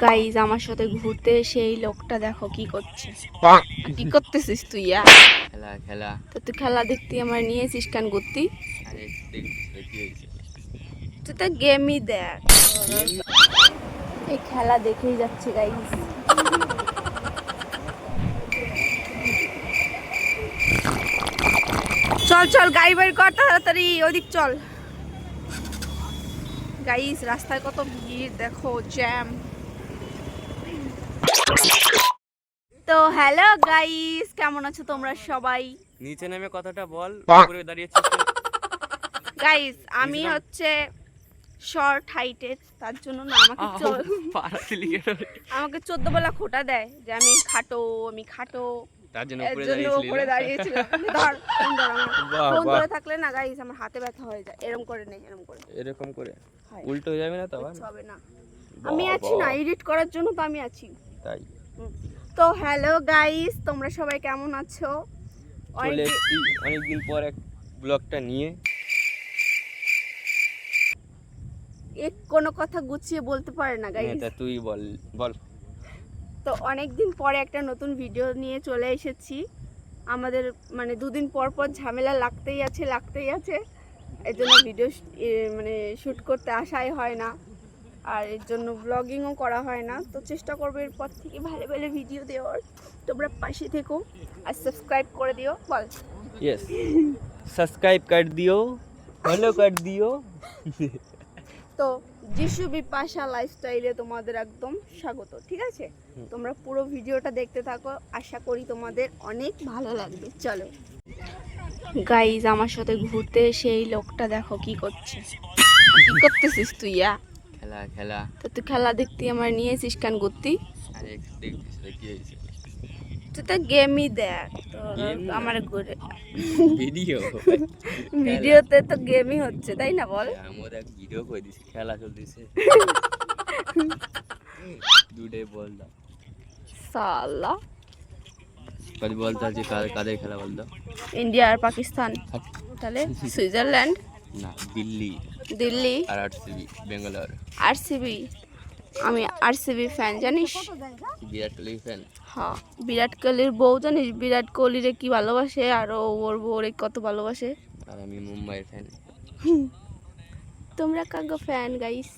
Guys আমার সাথে ঘুরতে সেই লোকটা দেখো কি করছে। কি করতেছিস তুই? খেলা খেলা তো তুই খেলা দেখতে আমার নিয়েছিস কেন ঘুরতি? আরে দেখছিস কি হয়েছে? তুই তো গেমই দেখ। এই খেলা দেখেই যাচ্ছে গাইজ। চল চল গাড়ি বাইর কর তাড়াতাড়ি, ওদিক চল। গাইজ রাস্তায় কত ভিড় দেখো, জ্যাম। তো হ্যালো গাইস, কেমন আছো তোমরা সবাই? নিচে নেমে কথাটা বল, উপরে দাঁড়িয়েছিস গাইস আমি হচ্ছে শর্ট হাইটের, তার জন্য না আমাকে আমাকে 14 বেলা খোটা দেয় যে আমি খাটো, তার জন্য উপরে দাঁড়িয়েছিলাম। ধর ফোন ধর, আমার ফোন ধরে থাকলে না গাইস আমার হাতে ব্যথা হয়ে যায়। এরকম করে নেই, এরকম করে উল্টো হয়ে যাবে না তো? আবার হবে না, আমি আছি না, এডিট করার জন্য তো আমি আছি। তাই তো হ্যালো গাইস, তোমরা সবাই কেমন আছো? অনেকদিন পর এক ব্লগটা নিয়ে কোনো কথা গুছিয়ে বলতে পারে না গাইস। এটা তুই বল। তো অনেকদিন পরে একটা নতুন ভিডিও নিয়ে চলে এসেছি। আমাদের মানে দুদিন পর পর ঝামেলা লাগতেই আছে। এর জন্য ভিডিও মানে শ্যুট করতে আসাই হয় না, আর এর জন্য ব্লগিংও করা হয় না। তো চেষ্টা করবো এরপর থেকে ভালো ভালো ভিডিও দেওয়ার। তোমরা পাশে থেকো আর সাবস্ক্রাইব করে দিও। বল यस, সাবস্ক্রাইব कर दियो, ফলো कर दियो। তো যিশু বিপাশা লাইফস্টাইলে তোমাদের একদম স্বাগত, ঠিক আছে? তোমরা পুরো ভিডিওটা দেখতে থাকো, আশা করি তোমাদের অনেক ভালো লাগবে। চলো গাইজ আমার সাথে ঘুরতে সেই লোকটা দেখো কি করছে। কি করতেছিস তুই? খেলা খেলা তো তুই খেলা দেখতে আমার নিয়েছিস কেন ঘুরতি? আরে দেখছিস কি হয়েছে? তুই তো গেমই দেখ। তো আমার ঘুরে ভিডিওতে তো গেমই হচ্ছে, তাই না? বল। আমার এক ভিডিও করে দিছি, খেলা চলতেছে। দুডে বল দাও সালা। কত বলতে আছে? কাদের খেলা বল দাও? ইন্ডিয়া আর পাকিস্তান। তাহলে সুইজারল্যান্ড না, দিল্লি আর আরসিবি বেঙ্গালোর। আরসিবি। আমি আরসিবি ফ্যান, জানিস? বিরাট কোহলি ফ্যান? হ্যাঁ, বিরাট কোহলির বউ জানিস বিরাট কোহলিরে কি ভালোবাসে, আর ওর বউরে কত ভালোবাসে। আর আমি মুম্বাইয়ের ফ্যান। তোমরা কাগো ফ্যান গাইস?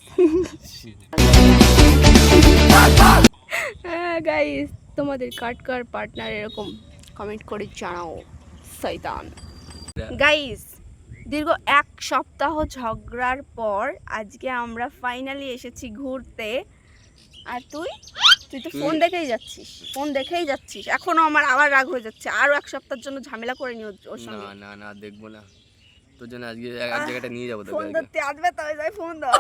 গাইস তোমাদের কার পার্টনার এরকম কমেন্ট করে জানাও। শয়তান। গাইস দীর্ঘ 1 সপ্তাহ ঝগড়ার পর আজকে আমরা ফাইনালি এসেছি ঘুরতে। আর তুই তো ফোন দেখেই যাচ্ছিস। এখনো আমার আবার রাগ হয়ে যাচ্ছে। আরো 1 সপ্তাহের জন্য ঝামেলা করে নি ওর সঙ্গে। না দেখবো না, তোর জন্য আজকে এক জায়গাটা নিয়ে যাবো। ফোন ধরতে আসবে তো যাই, ফোন ধর।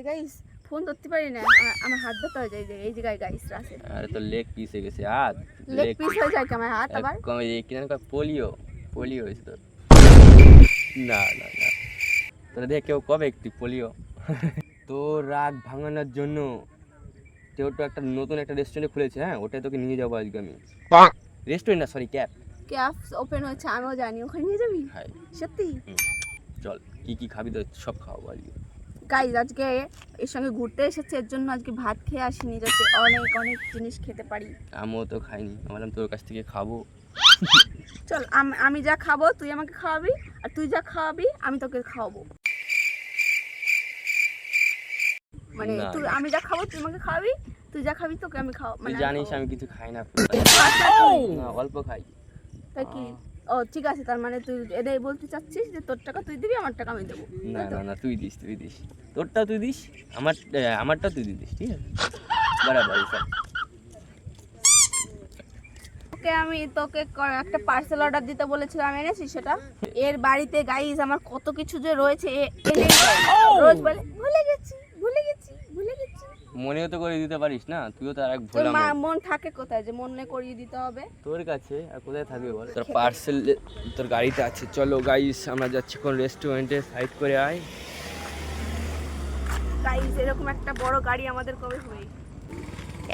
গাইস ফোন ধরতে পারি না, আমার হাত ব্যথা হয়ে যায় এই জায়গায় গাইস রাসে। আরে তো লেগ পিস হয়ে গেছে হাত। লেগ পিস হয়ে যায় কি আমার হাত? আবার কি জানি পোলিও হয়েছে তোর। না তোরা দেখ কেউ কবে একটু পোলিও। তোর রাগ ভাঙানোর জন্য কেউ তো একটা নতুন একটা রেস্টুরেন্ট খুলেছে। হ্যাঁ, ওটাই তোকে নিয়ে যাবো আজকে আমি। রেস্টুরেন্ট না, সরি, ক্যাফ ওপেন হচ্ছে, আমিও জানি। ওখানে নিয়ে যাবি? হ্যাঁ সত্যি? চল, কি খাবি তো সব খাওয়াবো আজকে। গাইজ আজকে এর সঙ্গে ঘুরতে এসেছে, এর জন্য আজকে ভাত খেয়ে আসিনি, যাতে অনেক জিনিস খেতে পারি। আমিও তো খাইনি, ভাবলাম তোর কাছ থেকে খাবো। চল আমি যা খাবো তুই আমাকে খাওয়াবি, আর তুই যা খাওয়াবি আমি তোকে খাওয়াবো। মানে আমি যা খাবো তুই আমাকে খাওয়াবি, তুই যা খাবি তোকে আমি খাওয়াবো। তুই জানিস আমি কিছু খাই না, অল্প খাই। তাই কি? ও ঠিক আছে, তার মানে তুই এটাই বলতে চাচ্ছিস যে তোর টাকা তুই দিবি, আমার টাকা আমি দেবো? না তুই দিস, তোরটাও তুই দিস, আমারটা তুই দিস, ঠিক আছে? বরাবর। আমি তোকে একটা পার্সেল অর্ডার দিতে বলেছিলাম, এনেছিস সেটা? এর বাড়িতে গাইস আমার কত কিছু যে রয়েছে, রোজ বলে ভুলে গেছি। মনেও তো করে দিতে পারিস না, তুইও তো আরেক ভোলা মন থাকে কোথায় যে মনে করিয়ে দিতে হবে? তোর কাছে আর কোথায় থাকবে বল? তোর পার্সেল তোর গাড়িতে আছে। চলো গাইস, আমরা যাচ্ছি কোন রেস্টুরেন্টে, সাইড করে আয়। গাইস এরকম একটা বড় গাড়ি আমাদের কবে হবে?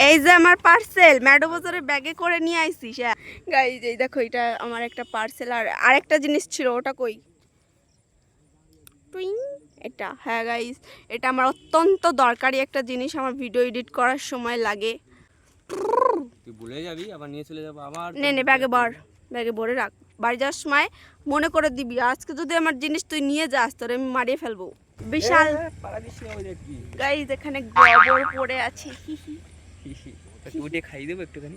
এই যে আমার পার্সেল ম্যাডো বাজারে ব্যাগে করে নিয়ে আইছিস। গাইস এই দেখো, এটা আমার একটা পার্সেল, আর আরেকটা জিনিস ছিল, ওটা কই? টুইং, এটা। হ্যাঁ গাইস, এটা আমার অত্যন্ত দরকারি একটা জিনিস, আমার ভিডিও এডিট করার সময় লাগে। তুই ভুলে যাবি, আবার নিয়ে চলে যাবো আবার। নে ব্যাগে ভরে রাখ, বাড়ি যাওয়ার সময় মনে করে দিবি। আজকে যদি আমার জিনিস তুই নিয়ে যাস তোর আমি মারিয়ে ফেলবো। বিশাল গাইস এখানে গোবর পড়ে আছে, উঠে খাই দেবো একটুখানি।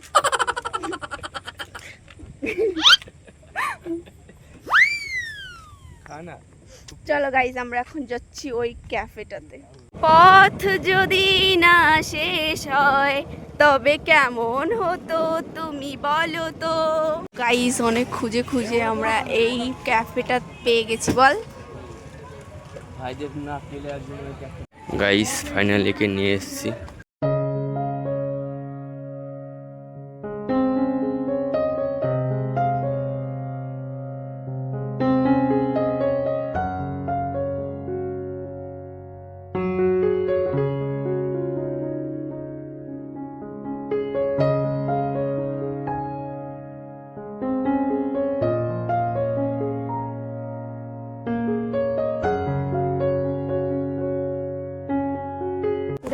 খানা। চলো গাইস আমরা এখন যাচ্ছি ওই ক্যাফেটাতে। পথ যদি না শেষ হয় তবে কেমন হতো তুমি বলো তো। গাইস অনেক খুঁজে খুঁজে আমরা এই ক্যাফেটা পেয়ে গেছি। বল ভাইদের না পেলে একজন। গাইস ফাইনালি কে নিয়ে এসেছি।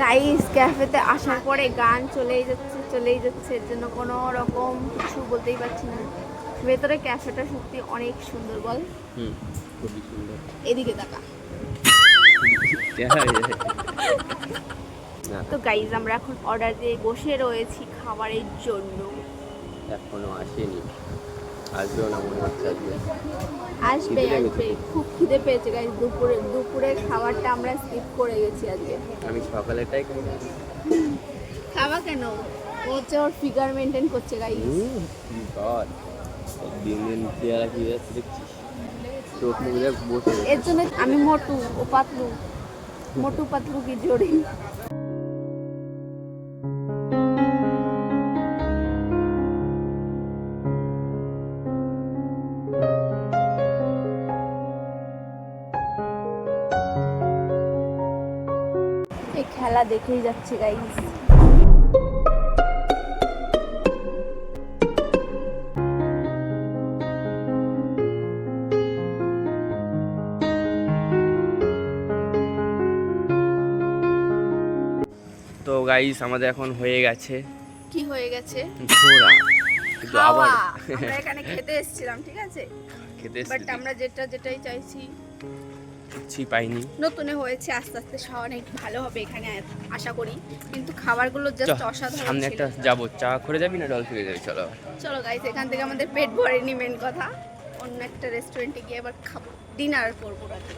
গাইস ক্যাফেতে আসার পরে গান চলেই যাচ্ছে, এর জন্য কোনো রকম কিছু বলতেই পারছি না। ভেতরে ক্যাফেটা সত্যি অনেক সুন্দর। বল খুবই সুন্দর। এদিকে তাকা। তো গাইস আমরা এখন অর্ডার দিয়ে বসে রয়েছি খাবারের জন্য। এখনো আসেনি, আসবেও না মনে হচ্ছে। আসবে খুব খিদে পেয়েছে গাইস। দুপুরে খাবারটা আমরা স্কিপ করে গেছি আজকে। আমি সকালেটাই খাই। খাওয়া কেন? ও হচ্ছে ওর ফিগার মেনটেন করছে গাইস। দিন দিন চেহারা কি যাচ্ছে দেখছিস, চোখ মুখে বসে। এর জন্য আমি মোটু ও পাতলু, মোটু পাতলু কি জোড়ি। এই খেলা দেখেই যাচ্ছে গাইস। তো গাইস আমাদের এখন হয়ে গেছে। কি হয়ে গেছে? ঘোরা। কিন্তু খাওয়া। আবার আমরা এখানে খেতে এসেছিলাম, ঠিক আছে, খেতে বাট এসেছি, আমরা যেটাই চাইছি কিছুই পাইনি। নতুনে হয়েছে, আস্তে আস্তে সব অনেক ভালো হবে এখানে আশা করি। কিন্তু খাবারগুলো জাস্ট অসাধারণ সামনে ছিল। একটা যাবো, চা করে যাবি না ডল ফিরে যাবি? চলো চলো গাইস, এখান থেকে আমাদের পেট ভরেনি মেন কথা। অন্য একটা রেস্টুরেন্টে গিয়ে আবার খাবো, ডিনার করবো রাতে।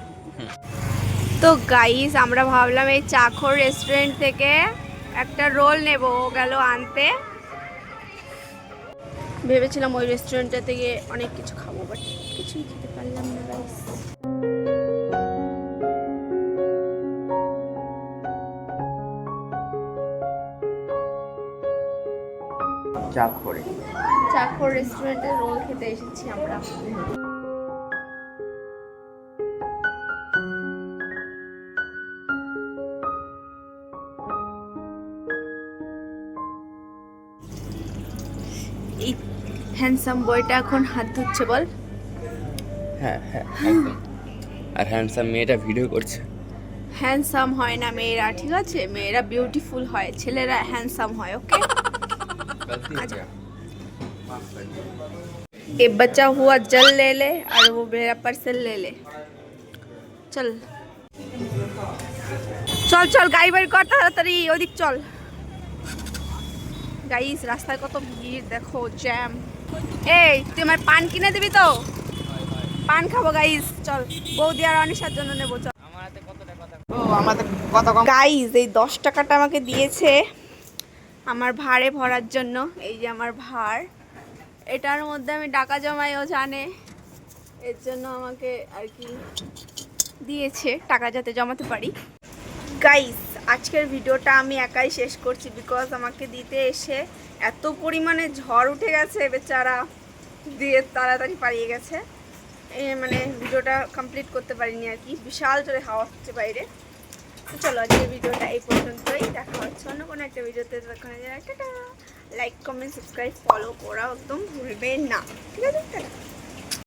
তো গাইস আমরা ভাবলাম এই চাখর রেস্টুরেন্ট থেকে একটা রোল নেব, গেল আনতে। ভেবেছিলাম ওই রেস্টুরেন্টটা থেকে অনেক কিছু খাবো, বাট কিছুই খেতে পারলাম না গাইস। চাখর রেস্টুরেন্টে রোল খেতে এসেছি আমরা। এই হ্যান্ডসাম বয়টা এখন হাত ধুচ্ছে। বল হ্যাঁ হ্যাঁ একদম। আর হ্যান্ডসাম মেয়েটা ভিডিও করছে। হ্যান্ডসাম হয় না মেয়েরা, ঠিক আছে, মেয়েরা বিউটিফুল হয়, ছেলেরা হ্যান্ডসাম হয়। ওকে ये बचा हुआ जल ले ले और वो मेरा पार्सल ले ले। चल चल चल गाड़ी बाड़ी कर ताড়াতাড়ি, ওদিক চল। গাইস রাস্তায় কত ভিড় দেখো, জ্যাম। এই তুই আমার পান কিনে দিবি তো? পান খাবো গাইস, চল। বৌদি আর অনিশার জন্য নেবো, চল। গাইস এই 10 টাকাটা আমাকে দিয়েছে আমার ভাড়ে ভরার জন্য। এই যে আমার ভাড়, এটার মধ্যে আমি টাকা জমাই, ও জানে, এর জন্য আমাকে আর কি দিয়েছে টাকা যাতে জমাতে পারি। গাইস আজকের ভিডিওটা আমি একাই শেষ করছি, বিকজ আমাকে দিতে এসে এত পরিমাণে ঝড় উঠে গেছে, বেচারা দিয়ে তাড়াতাড়ি পালিয়ে গেছে। মানে ভিডিওটা কমপ্লিট করতে পারিনি আর কি, বিশাল জোরে হাওয়া হচ্ছে বাইরে। তো চলো আজকের ভিডিওটা এই পর্যন্তই, দেখা হচ্ছে অন্য কোনো একটা ভিডিওতে। লাইক কমেন্ট সাবস্ক্রাইব ফলো করা একদম ভুলবেন না, ঠিক আছে?